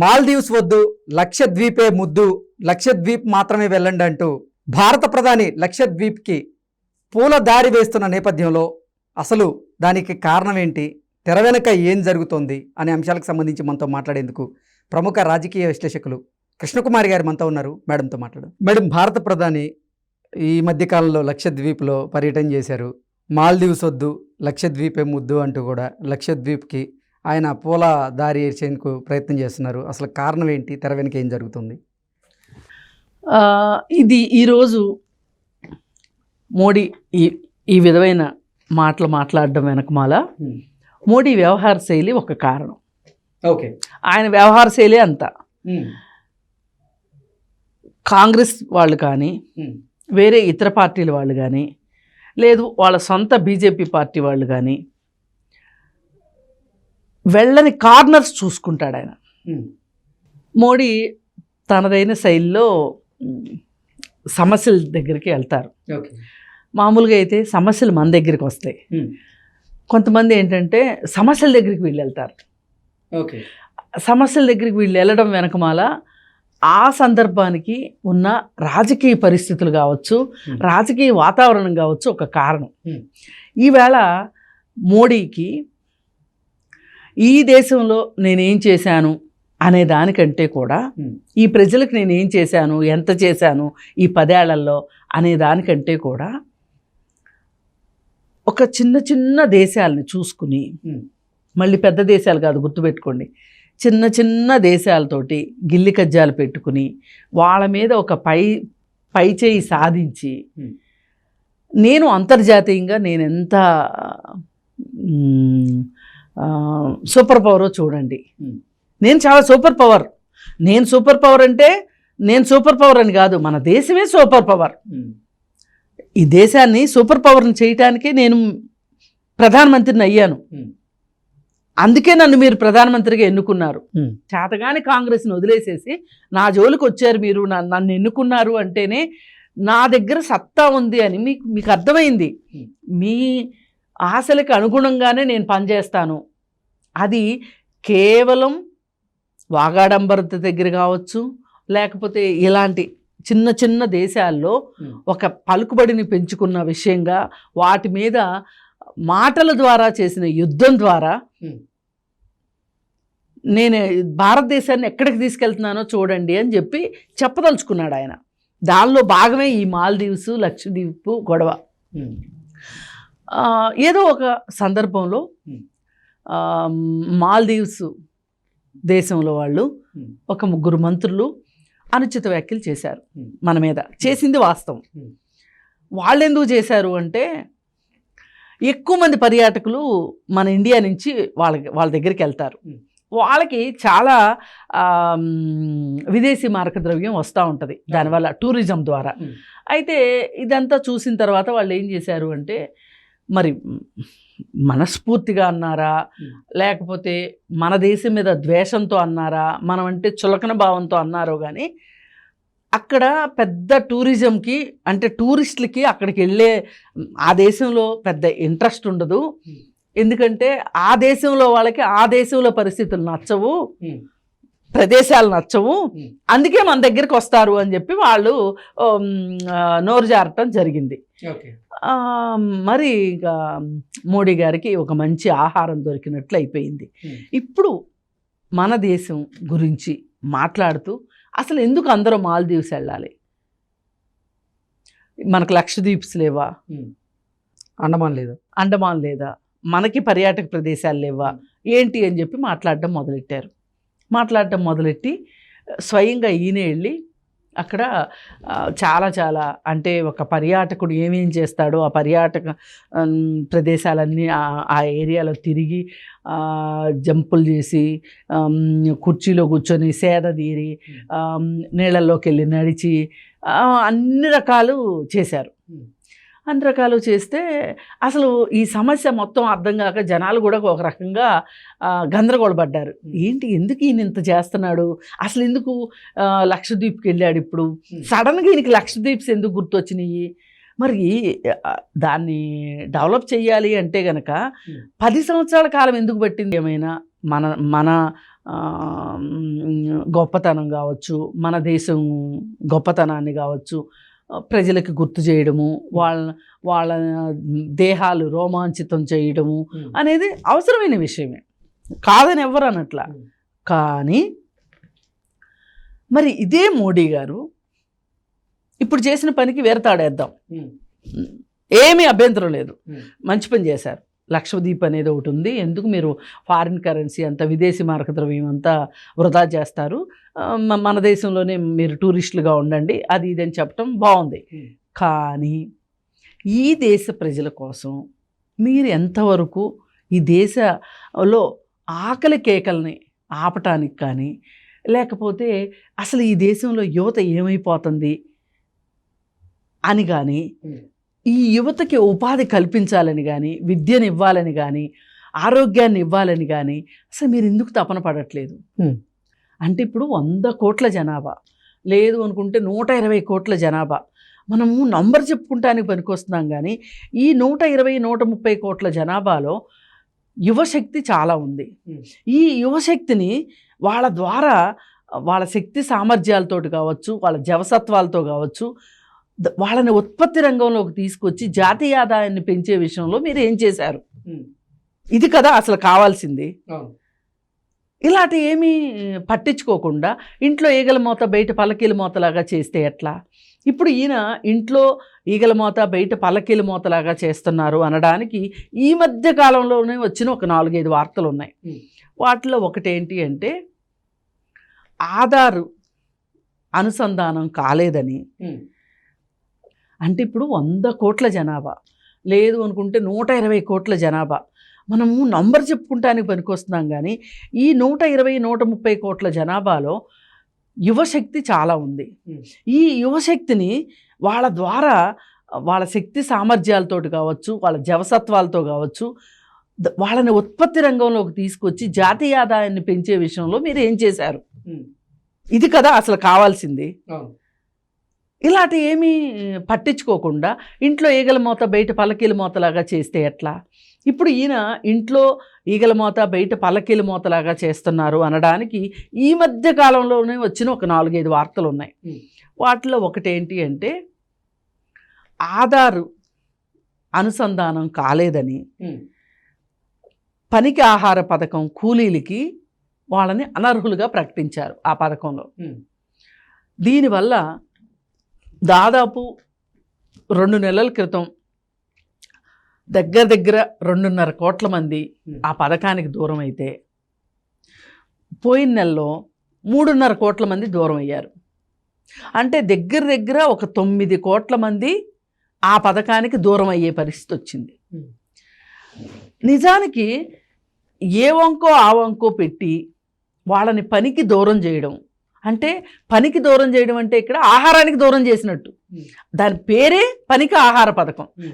మాల్దీవ్స్ వద్దు, లక్షద్వీపే ముద్దు, లక్షద్వీప్ మాత్రమే వెళ్ళండి అంటూ భారత ప్రధాని లక్షద్వీప్కి పూల దారి వేస్తున్న నేపథ్యంలో అసలు దానికి కారణం ఏంటి, తెర వెనుక ఏం జరుగుతోంది అనే అంశాలకు సంబంధించి మనతో మాట్లాడేందుకు ప్రముఖ రాజకీయ విశ్లేషకులు కృష్ణకుమారి గారు మనతో ఉన్నారు. మేడంతో మాట్లాడు. మేడం, భారత ప్రధాని ఈ మధ్యకాలంలో లక్షద్వీప్లో పర్యటన చేశారు. మాల్దీవ్స్ వద్దు, లక్షద్వీపే ముద్దు అంటూ కూడా లక్షద్వీప్కి ఆయన పూల దారి వేసేందుకు ప్రయత్నం చేస్తున్నారు. అసలు కారణం ఏంటి, తెర వెనుక ఏం జరుగుతుంది? ఇది ఈరోజు మోడీ ఈ విధమైన మాటలు మాట్లాడడం వెనకమాల మోడీ వ్యవహార శైలి ఒక కారణం. ఓకే, ఆయన వ్యవహార శైలి అంతా కాంగ్రెస్ వాళ్ళు కానీ వేరే ఇతర పార్టీల వాళ్ళు కానీ లేదు వాళ్ళ సొంత బీజేపీ పార్టీ వాళ్ళు కానీ వెళ్ళని కార్నర్స్ చూసుకుంటాడు ఆయన. మోడీ తనదైన శైలిలో సమస్యల దగ్గరికి వెళ్తారు. మామూలుగా అయితే సమస్యలు మన దగ్గరికి వస్తాయి, కొంతమంది ఏంటంటే సమస్యల దగ్గరికి వీళ్ళు వెళ్తారు. సమస్యల దగ్గరికి వీళ్ళు వెళ్ళడం వెనకమాల ఆ సందర్భానికి ఉన్న రాజకీయ పరిస్థితులు కావచ్చు, రాజకీయ వాతావరణం కావచ్చు ఒక కారణం. ఈవేళ మోడీకి ఈ దేశంలో నేనేం చేశాను అనే దానికంటే కూడా ఈ ప్రజలకు నేనేం చేశాను, ఎంత చేశాను ఈ 10 ఏళ్లలో అనే దానికంటే కూడా ఒక చిన్న చిన్న దేశాలని చూసుకుని, మళ్ళీ పెద్ద దేశాలు కాదు గుర్తుపెట్టుకోండి, చిన్న చిన్న దేశాలతోటి గిల్లి కజ్జాలు పెట్టుకుని వాళ్ళ మీద ఒక పై చేయి సాధించి నేను అంతర్జాతీయంగా నేను ఎంత సూపర్ పవరో చూడండి, నేను చాలా సూపర్ పవర్. నేను సూపర్ పవర్ అంటే నేను సూపర్ పవర్ అని కాదు, మన దేశమే సూపర్ పవర్. ఈ దేశాన్ని సూపర్ పవర్ని చేయటానికే నేను ప్రధానమంత్రిని అయ్యాను, అందుకే నన్ను మీరు ప్రధానమంత్రిగా ఎన్నుకున్నారు. చేతగాని కాంగ్రెస్ని వదిలేసేసి నా జోలికి వచ్చారు, మీరు నన్ను ఎన్నుకున్నారు అంటేనే నా దగ్గర సత్తా ఉంది అని మీకు అర్థమైంది. మీ ఆశలకు అనుగుణంగానే నేను పనిచేస్తాను. అది కేవలం వాగాడంబరత దగ్గర కావచ్చు, లేకపోతే ఇలాంటి చిన్న చిన్న దేశాల్లో ఒక పలుకుబడిని పెంచుకున్న విషయంగా వాటి మీద మాటల ద్వారా చేసిన యుద్ధం ద్వారా నేను భారతదేశాన్ని ఎక్కడికి తీసుకెళ్తున్నానో చూడండి అని చెప్పి చెప్పదలుచుకున్నాడు ఆయన. దానిలో భాగమే ఈ మాల్దీవ్స్ లక్షద్వీప్ గొడవ. ఏదో ఒక సందర్భంలో మాల్దీవ్స్ దేశంలో వాళ్ళు ఒక 3 మంత్రులు అనుచిత వ్యాఖ్యలు చేశారు మన మీద. చేసింది వాస్తవం. వాళ్ళు ఎందుకు చేశారు అంటే ఎక్కువ మంది పర్యాటకులు మన ఇండియా నుంచి వాళ్ళ దగ్గరికి వెళ్తారు. వాళ్ళకి చాలా విదేశీ మారక ద్రవ్యం వస్తూ ఉంటుంది దానివల్ల, టూరిజం ద్వారా. అయితే ఇదంతా చూసిన తర్వాత వాళ్ళు ఏం చేశారు అంటే, మరి మనస్ఫూర్తిగా అన్నారా లేకపోతే మన దేశం మీద ద్వేషంతో అన్నారా, మనం అంటే చులకన భావంతో అన్నారో కానీ అక్కడ పెద్ద టూరిజంకి అంటే టూరిస్టులకి అక్కడికి వెళ్ళే ఆ దేశంలో పెద్ద ఇంట్రెస్ట్ ఉండదు. ఎందుకంటే ఆ దేశంలో వాళ్ళకి ఆ దేశంలో పరిస్థితులు నచ్చవు, ప్రదేశాలు నచ్చవు, అందుకే మన దగ్గరికి వస్తారు అని చెప్పి వాళ్ళు నోరు జారటం జరిగింది. మరి ఇక మోడీ గారికి ఒక మంచి ఆహారం దొరికినట్లు అయిపోయింది. ఇప్పుడు మన దేశం గురించి మాట్లాడుతూ అసలు ఎందుకు అందరూ మాల్దీవ్స్ వెళ్ళాలి, మనకు లక్షద్వీప్స్ లేవా, అండమాన్ లేదా, మనకి పర్యాటక ప్రదేశాలు లేవా ఏంటి అని చెప్పి మాట్లాడడం మొదలెట్టి స్వయంగా ఈయన వెళ్ళి అక్కడ చాలా అంటే ఒక పర్యాటకుడు ఏమేం చేస్తాడో ఆ పర్యాటక ప్రదేశాలన్నీ ఆ ఏరియాలో తిరిగి జంపులు చేసి కుర్చీలో కూర్చొని సేద తీరి నీళ్ళల్లోకి వెళ్ళి నడిచి అన్ని రకాలు చేశారు. అన్ని రకాలు చేస్తే అసలు ఈ సమస్య మొత్తం అర్థం కాక జనాలు కూడా ఒక రకంగా గందరగోళపడ్డారు. ఏంటి, ఎందుకు ఈయన ఇంత చేస్తున్నాడు, అసలు ఎందుకు లక్షద్వీప్కి వెళ్ళాడు, ఇప్పుడు సడన్గా ఈయనకి లక్షద్వీప్స్ ఎందుకు గుర్తొచ్చినాయి, మరి దాన్ని డెవలప్ చేయాలి అంటే గనక 10 సంవత్సరాల కాలం ఎందుకు పట్టింది? ఏమైనా మన గొప్పతనం కావచ్చు, మన దేశం గొప్పతనాన్ని కావచ్చు ప్రజలకు గుర్తు చేయడము, వాళ్ళ దేహాలు రోమాంచితం చేయడము అనేది అవసరమైన విషయమే, కాదని ఎవరు అనట్లా. కానీ మరి ఇదే మోడీ గారు ఇప్పుడు చేసిన పనికి వేరతాడేద్దాం, ఏమీ అభ్యంతరం లేదు, మంచి పని చేశారు. లక్షద్వీప్ అనేది ఒకటి ఉంది, ఎందుకు మీరు ఫారిన్ కరెన్సీ అంతా విదేశీ మారక ద్రవ్యం అంతా వృధా చేస్తారు, మన దేశంలోనే మీరు టూరిస్టులుగా ఉండండి, అది ఇది అని చెప్పటం బాగుంది. కానీ ఈ దేశ ప్రజల కోసం మీరు ఎంతవరకు ఈ దేశంలో ఆకలి కేకల్ని ఆపటానికి కానీ, లేకపోతే అసలు ఈ దేశంలో యువత ఏమైపోతుంది అని కానీ, ఈ యువతకి ఉపాధి కల్పించాలని కానీ, విద్యను ఇవ్వాలని కానీ, ఆరోగ్యాన్ని ఇవ్వాలని కానీ అసలు మీరు ఎందుకు తపన పడట్లేదు? అంటే ఇప్పుడు 100 కోట్ల జనాభా, లేదు అనుకుంటే 120 కోట్ల జనాభా, మనము నంబర్ చెప్పుకుంటానికి పనికొస్తున్నాం. కానీ ఈ 120-130 కోట్ల జనాభాలో యువశక్తి చాలా ఉంది. ఈ యువశక్తిని వాళ్ళ ద్వారా వాళ్ళ శక్తి సామర్థ్యాలతోటి కావచ్చు, వాళ్ళ జవసత్వాలతో కావచ్చు, వాళ్ళని ఉత్పత్తి రంగంలోకి తీసుకొచ్చి జాతీయ ఆదాయాన్ని పెంచే విషయంలో మీరు ఏం చేశారు? ఇది కదా అసలు కావాల్సింది. ఇలాంటి ఏమీ పట్టించుకోకుండా ఇంట్లో ఈగల మోత బయట పల్లకీల మోతలాగా చేస్తే ఎట్లా? ఇప్పుడు ఈయన ఇంట్లో ఈగల మోత బయట పల్లకీల మోతలాగా చేస్తున్నారు అనడానికి ఈ మధ్య కాలంలోనే వచ్చిన ఒక 4-5 వార్తలు ఉన్నాయి. వాటిలో ఒకటేంటి అంటే ఆధార్ అనుసంధానం కాలేదని. అంటే ఇప్పుడు 100 కోట్ల జనాభా, లేదు అనుకుంటే 120 కోట్ల జనాభా, మనము నంబర్ చెప్పుకుంటానికి పనికొస్తున్నాం. కానీ ఈ 120-130 కోట్ల జనాభాలో యువశక్తి చాలా ఉంది. ఈ యువశక్తిని వాళ్ళ ద్వారా వాళ్ళ శక్తి సామర్థ్యాలతోటి కావచ్చు, వాళ్ళ జవసత్వాలతో కావచ్చు, వాళ్ళని ఉత్పత్తి రంగంలోకి తీసుకొచ్చి జాతీయ ఆదాయాన్ని పెంచే విషయంలో మీరు ఏం చేశారు? ఇది కదా అసలు కావాల్సింది. ఇలాంటి ఏమీ పట్టించుకోకుండా ఇంట్లో ఈగల మోత బయట పల్లకీల మోతలాగా చేస్తే ఎట్లా? ఇప్పుడు ఈయన ఇంట్లో ఈగల మోత బయట పల్లకీల మోతలాగా చేస్తున్నారు అనడానికి ఈ మధ్య కాలంలోనే వచ్చిన ఒక 4-5 వార్తలు ఉన్నాయి. వాటిలో ఒకటేంటి అంటే ఆధార్ అనుసంధానం కాలేదని, పనికి ఆహార పథకం కూలీలకి వాళ్ళని అనర్హులుగా ప్రకటించారు ఆ పథకంలో. దీనివల్ల దాదాపు 2 నెలల క్రితం దగ్గర 2.5 కోట్ల మంది ఆ పథకానికి దూరం అయితే, పోయిన నెలలో 3.5 కోట్ల మంది దూరం అయ్యారు. అంటే దగ్గర ఒక 9 కోట్ల మంది ఆ పథకానికి దూరం అయ్యే పరిస్థితి వచ్చింది. నిజానికి ఏ వంకో ఆ వంకో పెట్టి వాళ్ళని పనికి దూరం చేయడం, అంటే పనికి దూరం చేయడం అంటే ఇక్కడ ఆహారానికి దూరం చేసినట్టు, దాని పేరే పనికి ఆహార పథకం.